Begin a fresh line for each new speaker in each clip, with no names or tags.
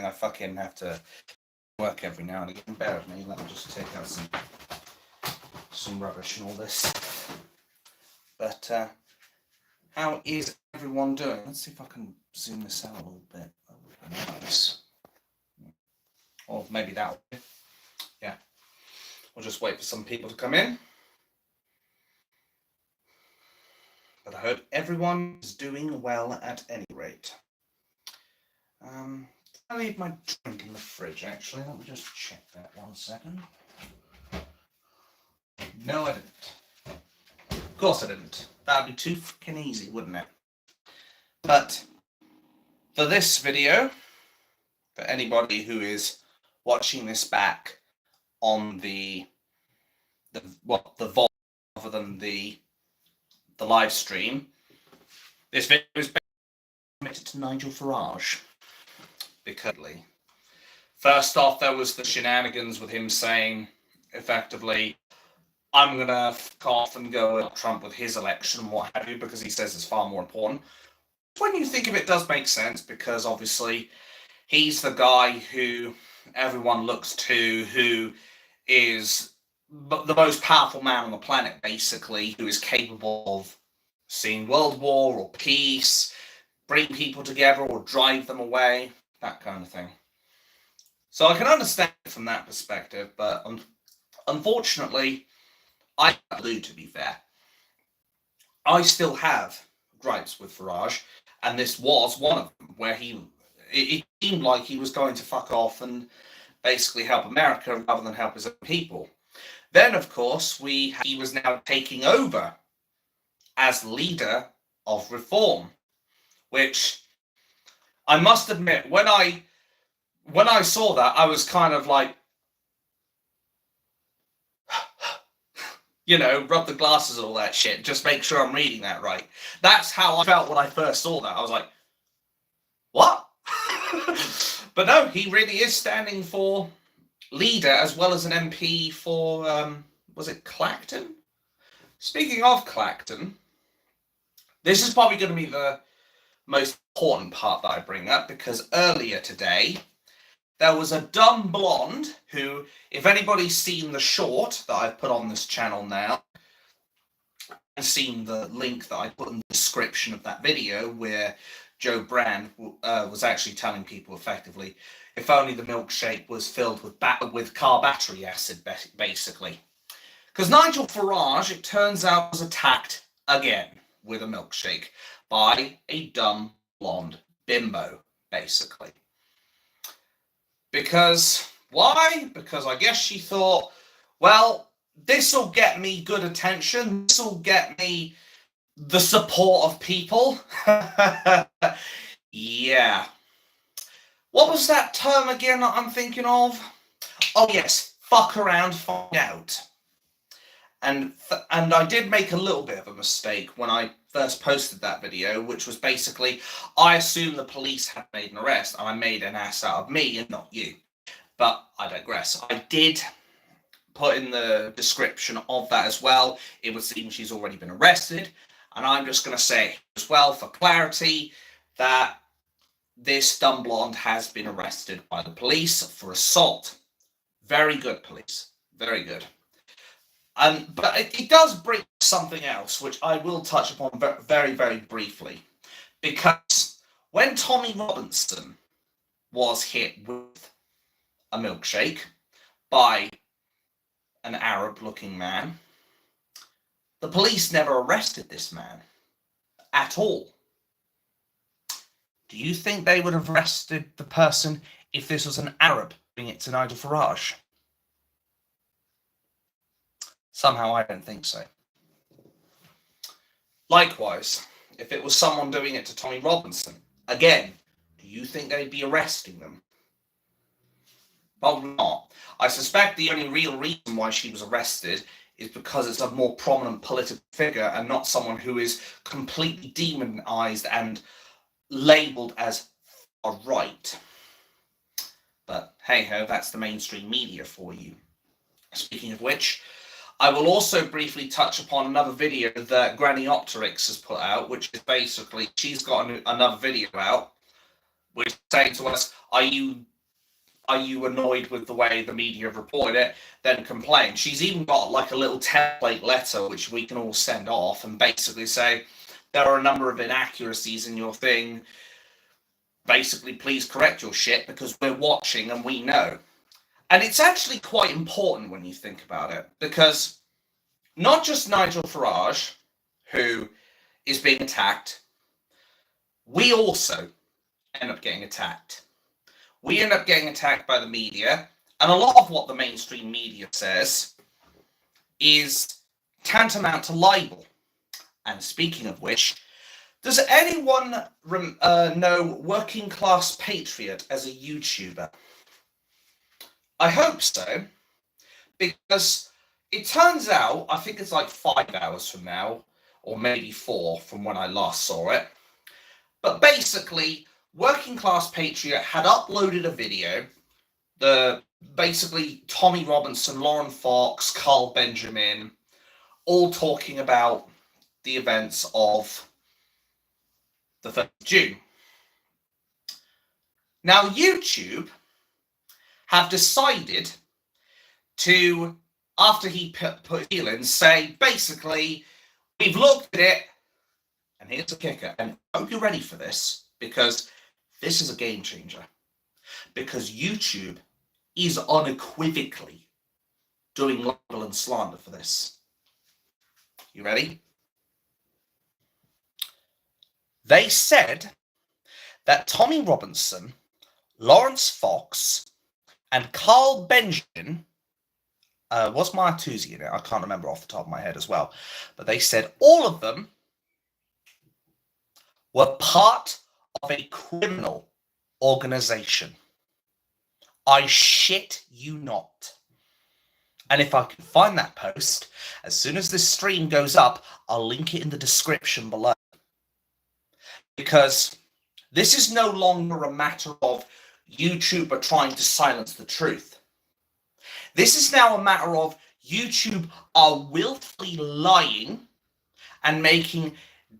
I fucking have to work every now and again. Bear with me. Let me just take out some rubbish and all this. But how is everyone doing? Let's see if I can zoom this out a little bit. That would be nice. Or maybe that would be. Yeah. We'll just wait for some people to come in. But I hope everyone is doing well at any rate. I leave my drink in the fridge, actually. Let me just check that 1 second. No, I didn't. Of course I didn't. That'd be too fucking easy, wouldn't it? But for this video, for anybody who is watching this back on the VOD rather than the live stream, this video is committed to Nigel Farage. Because first off, there was the shenanigans with him saying, effectively, I'm going to fuck off and go with Trump with his election and what have you, because he says it's far more important. When you think of it, it does make sense, because obviously he's the guy who everyone looks to, who is the most powerful man on the planet, basically, who is capable of seeing world war or peace, bring people together or drive them away, that kind of thing. So I can understand it from that perspective, but unfortunately, I do, to be fair. I still have gripes with Farage, and this was one of them, where it seemed like he was going to fuck off and basically help America rather than help his own people. Then, of course, he was now taking over as leader of reform, which I must admit, when I saw that, I was kind of like, you know, rub the glasses and all that shit, just make sure I'm reading that right. That's how I felt when I first saw that. I was like, what? But no, he really is standing for leader as well as an MP for, was it Clacton? Speaking of Clacton, this is probably going to be the most important part that I bring up, because earlier today, there was a dumb blonde who, if anybody's seen the short that I've put on this channel now, and seen the link that I put in the description of that video where Joe Brand was actually telling people effectively, if only the milkshake was filled with car battery acid, basically. Because Nigel Farage, it turns out, was attacked again with a milkshake by a dumb blonde bimbo, basically. Because, why? Because I guess she thought, well, this'll get me good attention, this'll get me the support of people. Yeah. What was that term again that I'm thinking of? Oh yes, fuck around, find out. And I did make a little bit of a mistake when I first posted that video, which was basically, I assumed the police had made an arrest, and I made an ass out of me and not you. But I digress. I did put in the description of that as well. It would seem she's already been arrested, and I'm just going to say as well, for clarity, that this dumb blonde has been arrested by the police for assault. Very good, police. Very good. But it does bring something else, which I will touch upon very, very briefly. Because when Tommy Robinson was hit with a milkshake by an Arab-looking man, the police never arrested this man at all. Do you think they would have arrested the person if this was an Arab doing it to Nigel Farage? Somehow I don't think so. Likewise, if it was someone doing it to Tommy Robinson, again, do you think they'd be arresting them? Probably not. I suspect the only real reason why she was arrested is because it's a more prominent political figure and not someone who is completely demonized and labeled as far right. But hey-ho, that's the mainstream media for you. Speaking of which, I will also briefly touch upon another video that Granny Opterix has put out, which is basically, she's got another video out, which is saying to us, are you are you annoyed with the way the media have reported it, then complain. She's even got like a little template letter which we can all send off and basically say, there are a number of inaccuracies in your thing. Basically, please correct your shit because we're watching and we know. And it's actually quite important when you think about it, because not just Nigel Farage, who is being attacked, we also end up getting attacked. We end up getting attacked by the media, and a lot of what the mainstream media says is tantamount to libel. And speaking of which, does anyone know Working Class Patriot as a YouTuber? I hope so, because it turns out, I think it's like 5 hours from now, or maybe 4 from when I last saw it, but basically, Working Class Patriot had uploaded a video, basically Tommy Robinson, Lauren Fox, Carl Benjamin, all talking about the events of the 3rd of June. Now, YouTube have decided to, after he put heel in, say, basically, we've looked at it, and here's the kicker, and I hope you're ready for this, because this is a game changer. Because YouTube is unequivocally doing libel and slander for this. You ready? They said that Tommy Robinson, Lawrence Fox, and Carl Benjamin, was Martuzzi in it? I can't remember off the top of my head as well. But they said all of them were part of a criminal organization. I shit you not. And if I can find that post, as soon as this stream goes up, I'll link it in the description below. Because this is no longer a matter of YouTube trying to silence the truth. This is now a matter of YouTube are willfully lying and making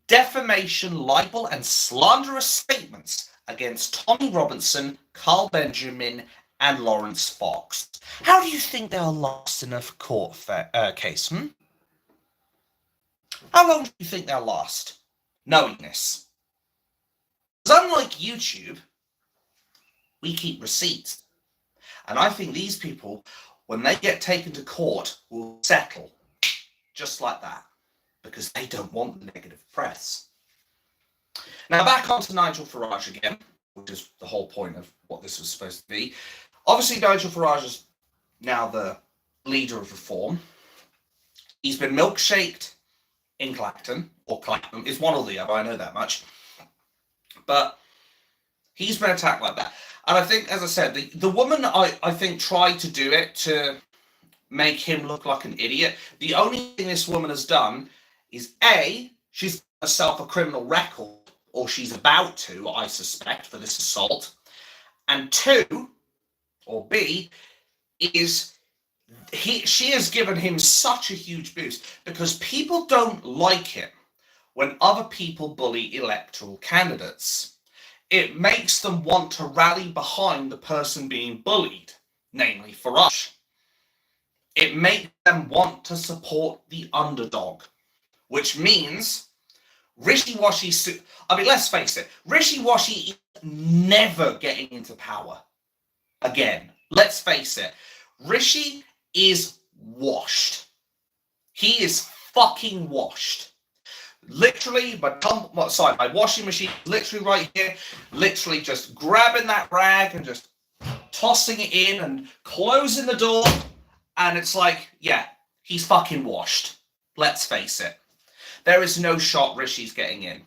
defamation, libel, and slanderous statements against Tommy Robinson, Carl Benjamin, and Lawrence Fox. How do you think they'll last in a court case? How long do you think they'll last? Knowing this. Because unlike YouTube, we keep receipts. And I think these people, when they get taken to court, will settle just like that. Because they don't want the negative press. Now back onto Nigel Farage again, which is the whole point of what this was supposed to be. Obviously, Nigel Farage is now the leader of Reform. He's been milkshaked in Clacton, or Clacton. It's one or the other, I know that much. But he's been attacked like that. And I think, as I said, the woman, I think, tried to do it to make him look like an idiot. The only thing this woman has done is, A, she's got herself a criminal record, or she's about to, I suspect, for this assault. And 2, or B, is she has given him such a huge boost because people don't like it when other people bully electoral candidates. It makes them want to rally behind the person being bullied, namely Farage. It makes them want to support the underdog, which means Rishi-Washy, let's face it, Rishi-Washy is never getting into power again. Let's face it, Rishi is washed. He is fucking washed. Literally, my washing machine literally right here, literally just grabbing that rag and just tossing it in and closing the door, and it's like, yeah, he's fucking washed. Let's face it. There is no shot Rishi's getting in.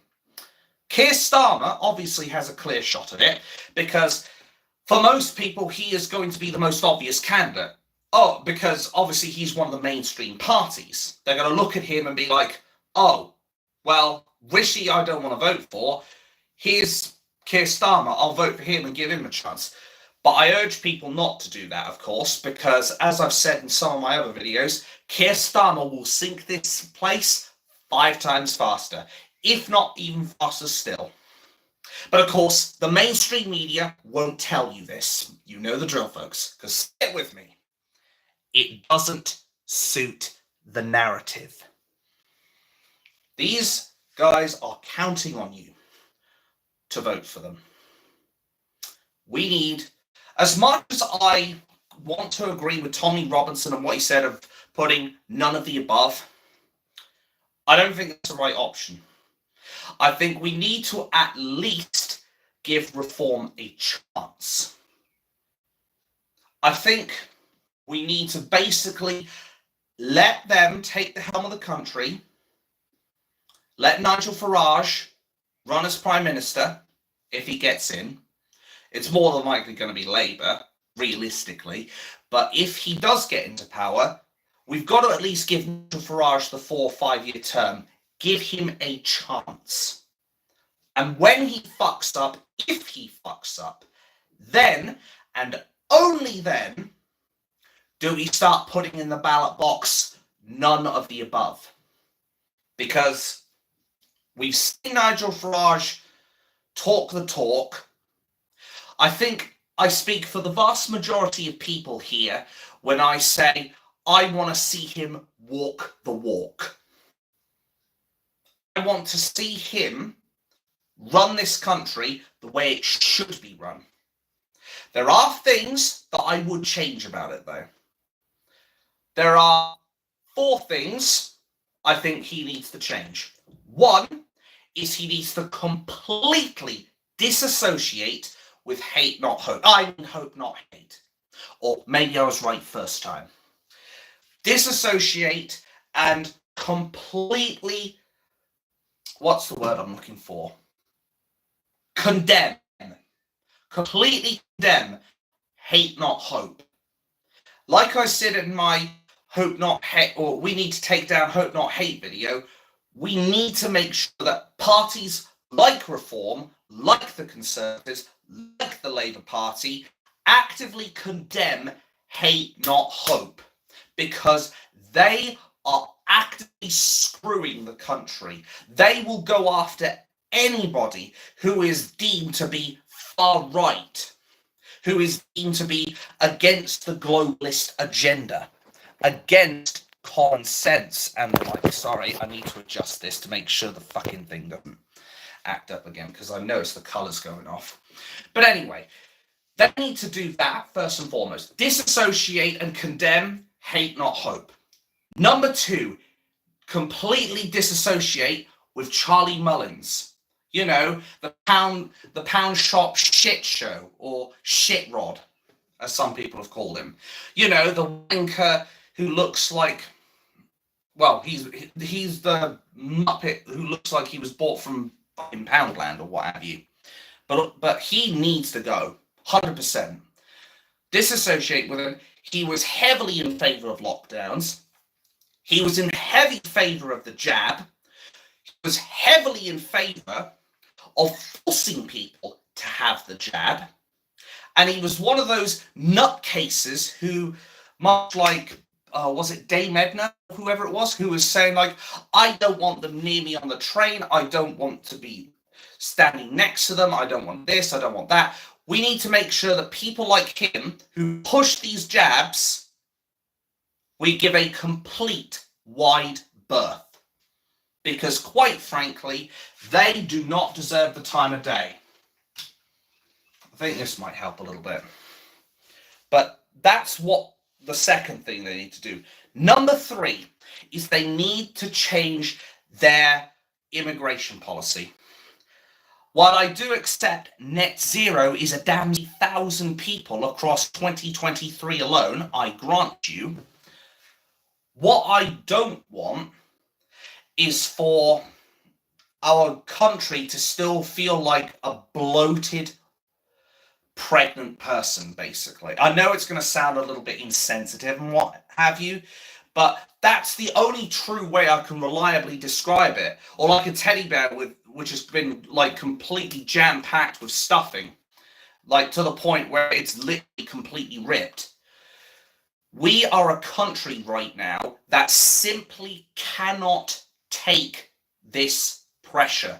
Keir Starmer obviously has a clear shot at it, because for most people, he is going to be the most obvious candidate. Oh, because obviously he's one of the mainstream parties. They're going to look at him and be like, oh, well, Rishi I don't want to vote for. Here's Keir Starmer. I'll vote for him and give him a chance. But I urge people not to do that, of course, because as I've said in some of my other videos, Keir Starmer will sink this place 5 times faster, if not even faster still. But of course, the mainstream media won't tell you this. You know the drill, folks, because stick with me. It doesn't suit the narrative. These guys are counting on you to vote for them. We need, as much as I want to agree with Tommy Robinson and what he said of putting none of the above, I don't think that's the right option. I think we need to at least give reform a chance. I think we need to basically let them take the helm of the country, let Nigel Farage run as Prime Minister if he gets in. It's more than likely going to be Labour, realistically. But if he does get into power, we've got to at least give Nigel Farage the 4 or 5 year term. Give him a chance. And when he fucks up, if he fucks up, then and only then do we start putting in the ballot box none of the above. Because we've seen Nigel Farage talk the talk. I think I speak for the vast majority of people here when I say I want to see him walk the walk. I want to see him run this country the way it should be run. There are things that I would change about it, though. There are 4 things I think he needs to change. 1 is he needs to completely disassociate with hate, not hope. I mean hope, not hate. Or maybe I was right first time. Disassociate and completely, what's the word I'm looking for? Condemn. Completely condemn hate, not hope. Like I said in my hope, not hate, or we need to take down hope, not hate video, we need to make sure that parties like Reform, like the Conservatives, like the Labour Party, actively condemn hate, not hope, because they are actively screwing the country. They will go after anybody who is deemed to be far right, who is deemed to be against the globalist agenda, against common sense and the like. Sorry, I need to adjust this to make sure the fucking thing doesn't act up again, because I noticed the colours going off. But anyway, they need to do that first and foremost. Disassociate and condemn hate, not hope. Number 2, completely disassociate with Charlie Mullins. You know, the pound shop shit show, or shit rod, as some people have called him. You know, the wanker who looks like, well, he's the muppet who looks like he was bought from fucking Poundland or what have you. But he needs to go, 100%. Disassociate with him. He was heavily in favour of lockdowns. He was in heavy favour of the jab. He was heavily in favour of forcing people to have the jab. And he was one of those nutcases who, much like, was it Dame Edna, whoever it was, who was saying, like, I don't want them near me on the train. I don't want to be standing next to them. I don't want this. I don't want that. We need to make sure that people like him who push these jabs, we give a complete wide berth. Because quite frankly, they do not deserve the time of day. I think this might help a little bit. But that's what the second thing they need to do. Number 3 is they need to change their immigration policy. While I do accept net zero is a damn 1,000 people across 2023 alone, I grant you, what I don't want is for our country to still feel like a bloated, pregnant person, basically. I know it's going to sound a little bit insensitive and what have you, but that's the only true way I can reliably describe it. Or like a teddy bear which has been like completely jam-packed with stuffing, like to the point where it's literally completely ripped. We are a country right now that simply cannot take this pressure.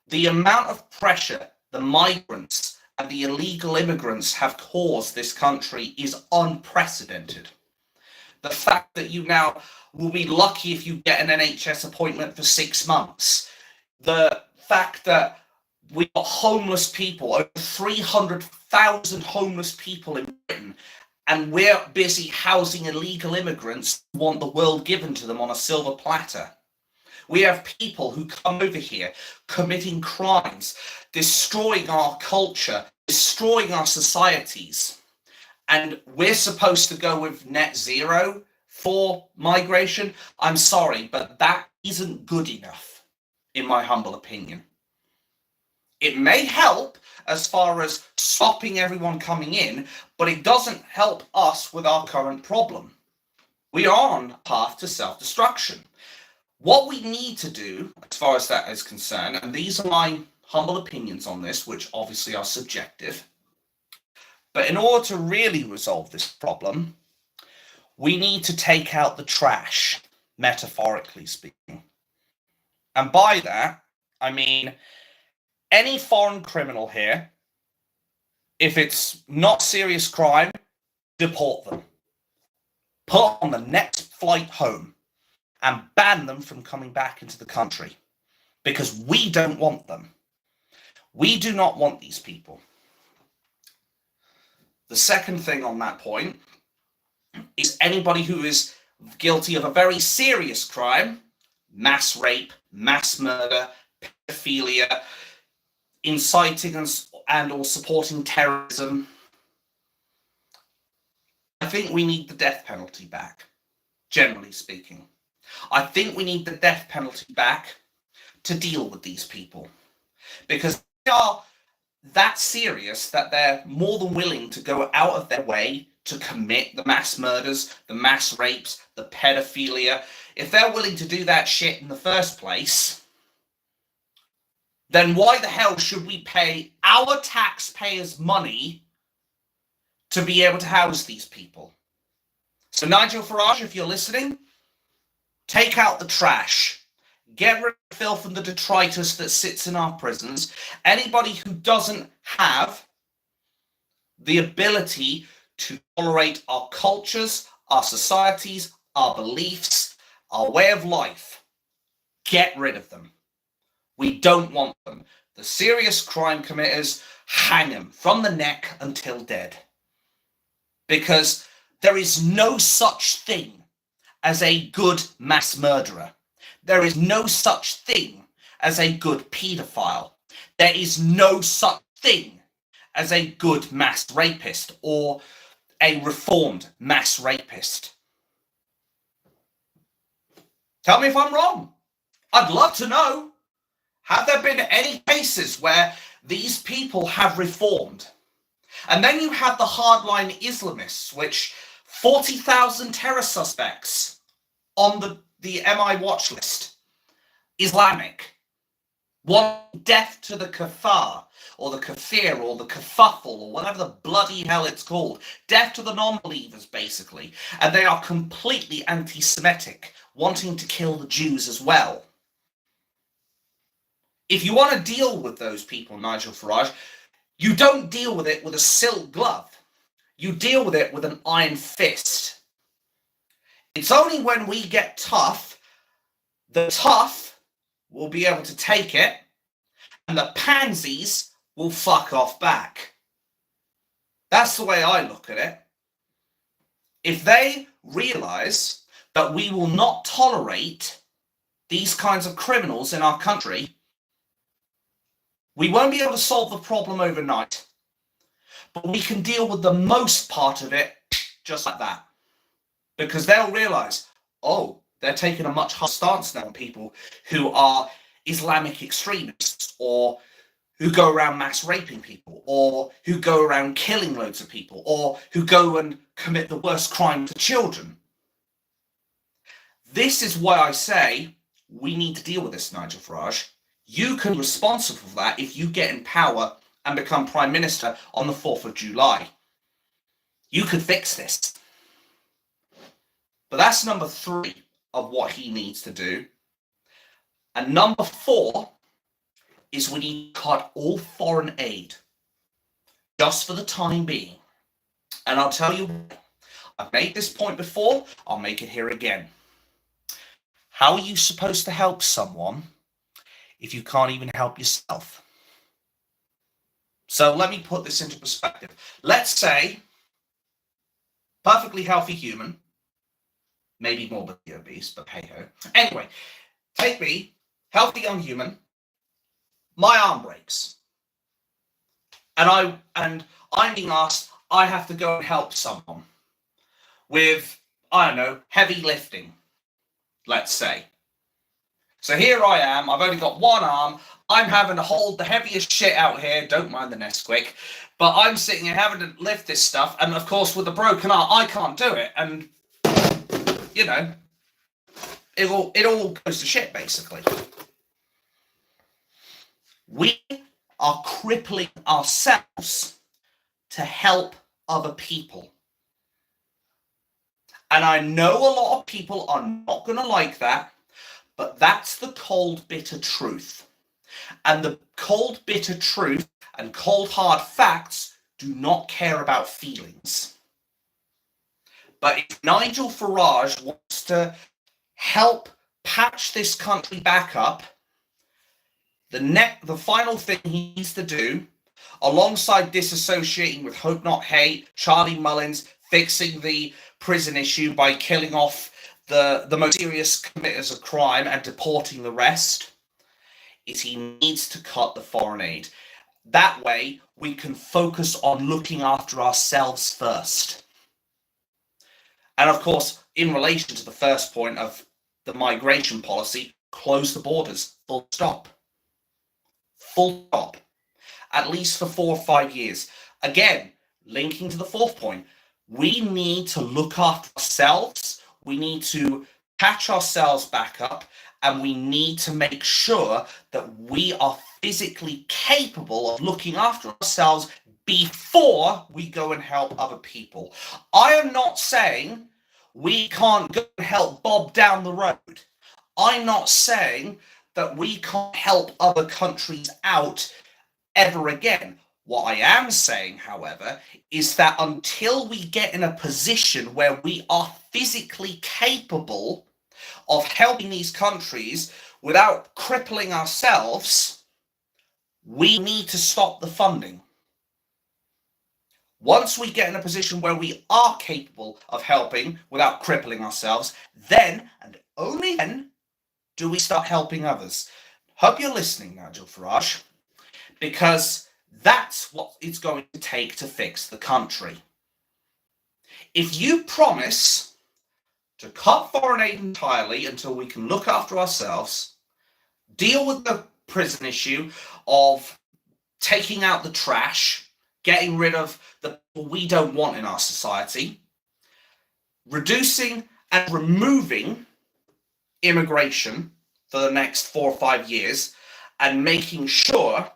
The amount of pressure the migrants and the illegal immigrants have caused this country is unprecedented. The fact that you now will be lucky if you get an NHS appointment for 6 months. The fact that we've got homeless people, over 300,000 homeless people in Britain, and we're busy housing illegal immigrants who want the world given to them on a silver platter. We have people who come over here committing crimes, destroying our culture, destroying our societies. And we're supposed to go with net zero for migration. I'm sorry, but that isn't good enough, in my humble opinion. It may help as far as stopping everyone coming in, but it doesn't help us with our current problem. We are on a path to self-destruction. What we need to do, as far as that is concerned, and these are my humble opinions on this, which obviously are subjective, but in order to really resolve this problem, we need to take out the trash, metaphorically speaking. And by that, I mean any foreign criminal here, if it's not serious crime, deport them. Put on the next flight home and ban them from coming back into the country, because we don't want them. We do not want these people. The second thing on that point is anybody who is guilty of a very serious crime, mass rape, mass murder, pedophilia, inciting and or supporting terrorism. I think we need the death penalty back, generally speaking. I think we need the death penalty back to deal with these people, because they are that serious that they're more than willing to go out of their way to commit the mass murders, the mass rapes, the pedophilia. If they're willing to do that shit in the first place, then why the hell should we pay our taxpayers' money to be able to house these people? So Nigel Farage, if you're listening, take out the trash. Get rid of the filth and the detritus that sits in our prisons. Anybody who doesn't have the ability to tolerate our cultures, our societies, our beliefs, our way of life, get rid of them. We don't want them. The serious crime committers, hang them from the neck until dead. Because there is no such thing as a good mass murderer. There is no such thing as a good paedophile. There is no such thing as a good mass rapist or a reformed mass rapist. Tell me if I'm wrong. I'd love to know. Have there been any cases where these people have reformed? And then you have the hardline Islamists, which 40,000 terror suspects on the MI watch list. Islamic. One death to the kafir, or the kafir, or the kerfuffle, or whatever the bloody hell it's called. Death to the non-believers, basically. And they are completely anti-Semitic, wanting to kill the Jews as well. If you want to deal with those people, Nigel Farage, you don't deal with it with a silk glove. You deal with it with an iron fist. It's only when we get tough, the tough will be able to take it, and the pansies will fuck off back. That's the way I look at it. If they realize that we will not tolerate these kinds of criminals in our country, we won't be able to solve the problem overnight, but we can deal with the most part of it just like that. Because they'll realize, oh, they're taking a much harder stance now on people who are Islamic extremists, or who go around mass raping people, or who go around killing loads of people, or who go and commit the worst crime to children. This is why I say we need to deal with this, Nigel Farage. You can be responsible for that if you get in power and become Prime Minister on the 4th of July. You could fix this. But that's number 3 of what he needs to do. And number 4 is we need to cut all foreign aid, just for the time being. And I'll tell you, I've made this point before, I'll make it here again. How are you supposed to help someone if you can't even help yourself? So let me put this into perspective. Let's say, perfectly healthy human, maybe morbidly obese, but hey ho. Anyway, take me, healthy young human, my arm breaks. And I'm being asked, I have to go and help someone with, I don't know, heavy lifting, let's say. So here I am, I've only got one arm, I'm having to hold the heaviest shit out here, don't mind the Nesquik, but I'm sitting here having to lift this stuff, and of course with a broken arm, I can't do it, and, you know, it all goes to shit, basically. We are crippling ourselves to help other people. And I know a lot of people are not going to like that, but that's the cold, bitter truth. And the cold, bitter truth and cold, hard facts do not care about feelings. But if Nigel Farage wants to help patch this country back up, the final thing he needs to do, alongside disassociating with Hope Not Hate, Charlie Mullins, fixing the prison issue by killing off the most serious committers of crime and deporting the rest, is he needs to cut the foreign aid. That way, we can focus on looking after ourselves first. And of course, in relation to the first point of the migration policy, close the borders, full stop. Full stop. At least for 4 or 5 years. Again, linking to the fourth point, we need to look after ourselves, we need to patch ourselves back up, and we need to make sure that we are physically capable of looking after ourselves before we go and help other people. I am not saying we can't go and help Bob down the road. I'm not saying that we can't help other countries out ever again. What I am saying, however, is that until we get in a position where we are physically capable of helping these countries without crippling ourselves, we need to stop the funding. Once we get in a position where we are capable of helping without crippling ourselves, then, and only then, do we start helping others. Hope you're listening, Nigel Farage, because that's what it's going to take to fix the country. If you promise to cut foreign aid entirely until we can look after ourselves, deal with the prison issue of taking out the trash, getting rid of the people we don't want in our society, reducing and removing immigration for the next 4 or 5 years, and making sure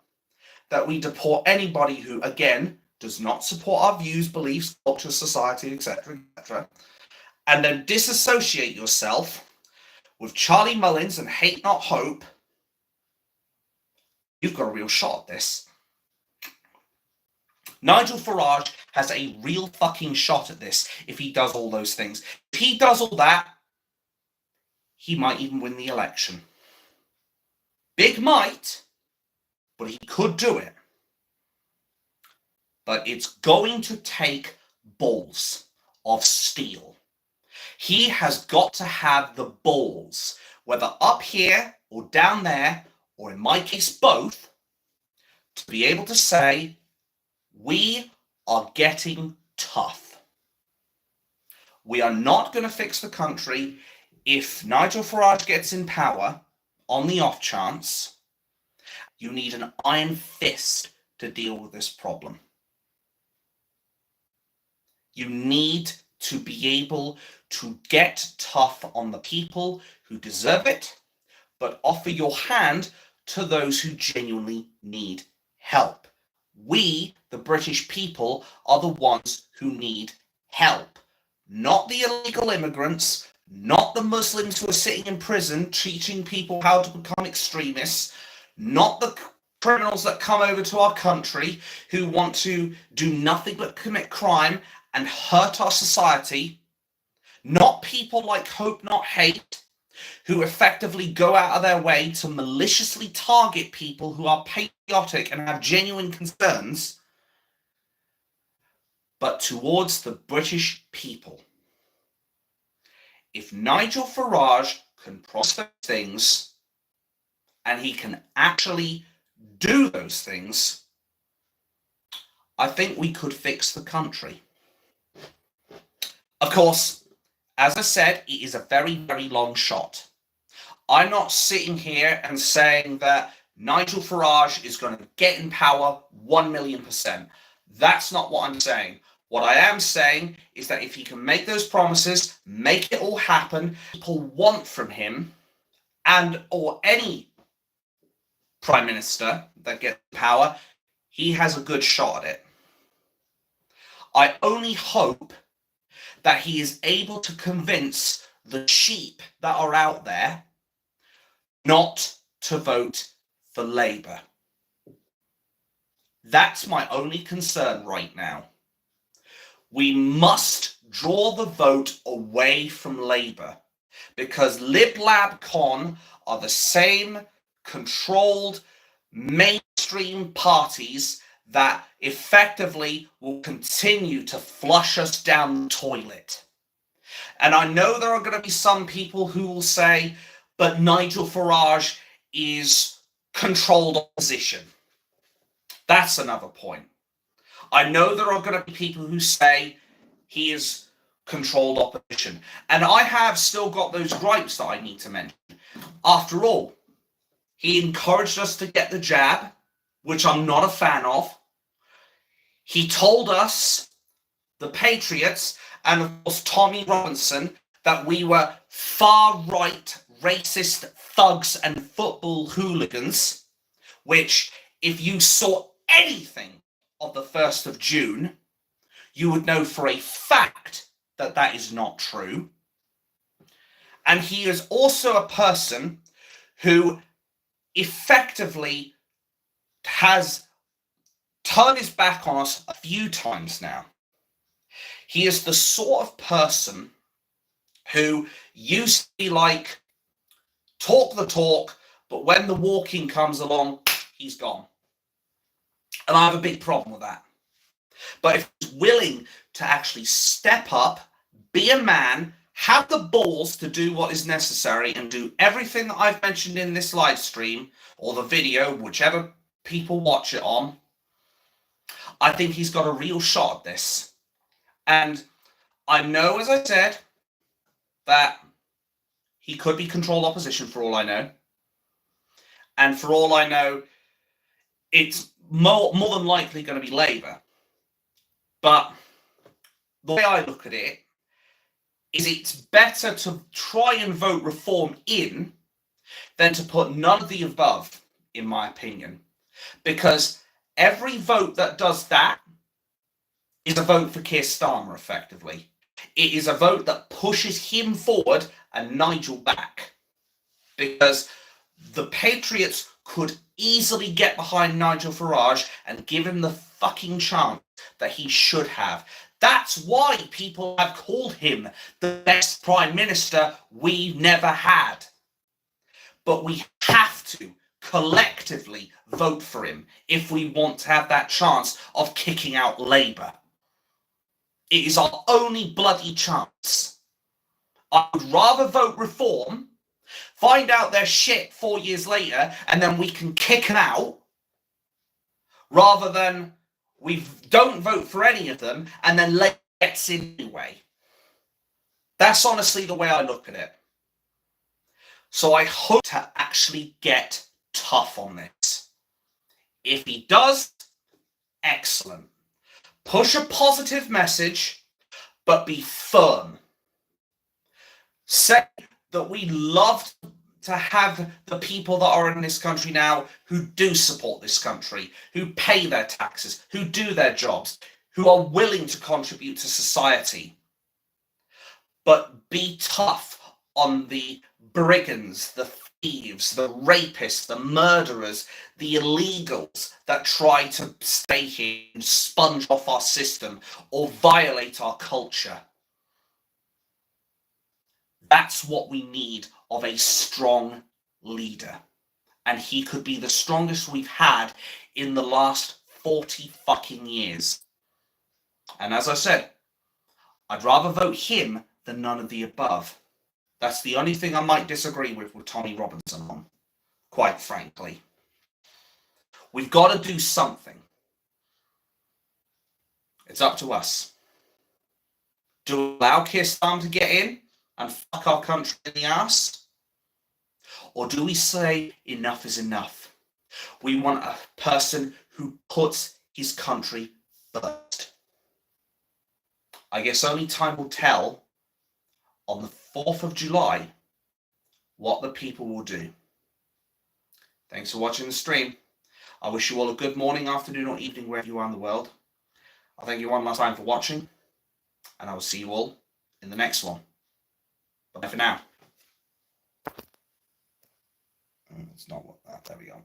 that we deport anybody who, again, does not support our views, beliefs, culture, society, etc., etc., and then disassociate yourself with Charlie Mullins and Hate Not Hope, you've got a real shot at this. Nigel Farage has a real fucking shot at this if he does all those things. If he does all that, he might even win the election. Big might, but he could do it. But it's going to take balls of steel. He has got to have the balls, whether up here or down there, or in my case both, to be able to say, we are getting tough. We are not going to fix the country if Nigel Farage gets in power on the off chance. You need an iron fist to deal with this problem. You need to be able to get tough on the people who deserve it, but offer your hand to those who genuinely need help. We, the British people, are the ones who need help. Not the illegal immigrants, not the Muslims who are sitting in prison teaching people how to become extremists, not the criminals that come over to our country who want to do nothing but commit crime and hurt our society, not people like Hope Not Hate, who effectively go out of their way to maliciously target people who are patriotic and have genuine concerns, but towards the British people. If Nigel Farage can promise those things, and he can actually do those things, I think we could fix the country. Of course, as I said, it is a very, very long shot. I'm not sitting here and saying that Nigel Farage is going to get in power 1,000,000%. That's not what I'm saying. What I am saying is that if he can make those promises, make it all happen, people want from him, and or any prime minister that gets power, he has a good shot at it. I only hope that he is able to convince the sheep that are out there not to vote for Labour. That's my only concern right now. We must draw the vote away from Labour, because Lib Lab Con are the same controlled mainstream parties that effectively will continue to flush us down the toilet. And I know there are going to be some people who will say, but Nigel Farage is controlled opposition. That's another point. I know there are going to be people who say he is controlled opposition. And I have still got those gripes that I need to mention. After all, he encouraged us to get the jab, which I'm not a fan of. He told us, the Patriots, and of course Tommy Robinson, that we were far-right, racist thugs and football hooligans, which, if you saw anything of the 1st of June, you would know for a fact that that is not true. And he is also a person who effectively has turned his back on us a few times now. He is the sort of person who used to be like, talk the talk, but when the walking comes along, he's gone. And I have a big problem with that. But if he's willing to actually step up, be a man, have the balls to do what is necessary, and do everything that I've mentioned in this live stream, or the video, whichever people watch it on, I think he's got a real shot at this. And I know, as I said, that he could be controlled opposition for all I know. And for all I know, it's more than likely going to be Labour. But the way I look at it is it's better to try and vote reform in than to put none of the above, in my opinion. Because every vote that does that is a vote for Keir Starmer, effectively. It is a vote that pushes him forward and Nigel back. Because the Patriots could easily get behind Nigel Farage and give him the fucking chance that he should have. That's why people have called him the best prime minister we never had. But we have to collectively vote for him if we want to have that chance of kicking out Labour. It is our only bloody chance. I would rather vote reform, find out their shit 4 years later, and then we can kick them out, rather than we don't vote for any of them and then Labour gets in anyway. That's honestly the way I look at it. So I hope to actually get tough on this. If he does, excellent. Push a positive message, but be firm. Say that we love to have the people that are in this country now who do support this country, who pay their taxes, who do their jobs, who are willing to contribute to society. But be tough on the brigands, the thieves, the rapists, the murderers, the illegals that try to stay here and sponge off our system or violate our culture. That's what we need of a strong leader. And he could be the strongest we've had in the last 40 fucking years. And as I said, I'd rather vote him than none of the above. That's the only thing I might disagree with Tommy Robinson on, quite frankly. We've got to do something. It's up to us. Do we allow Keir Starmer to get in and fuck our country in the ass? Or do we say enough is enough? We want a person who puts his country first. I guess only time will tell on the 4th of July what the people will do. Thanks for watching the stream. I wish you all a good morning, afternoon, or evening wherever you are in the world. I thank you one last time for watching, and I will see you all in the next one. Bye for now. It's not what that. There we go.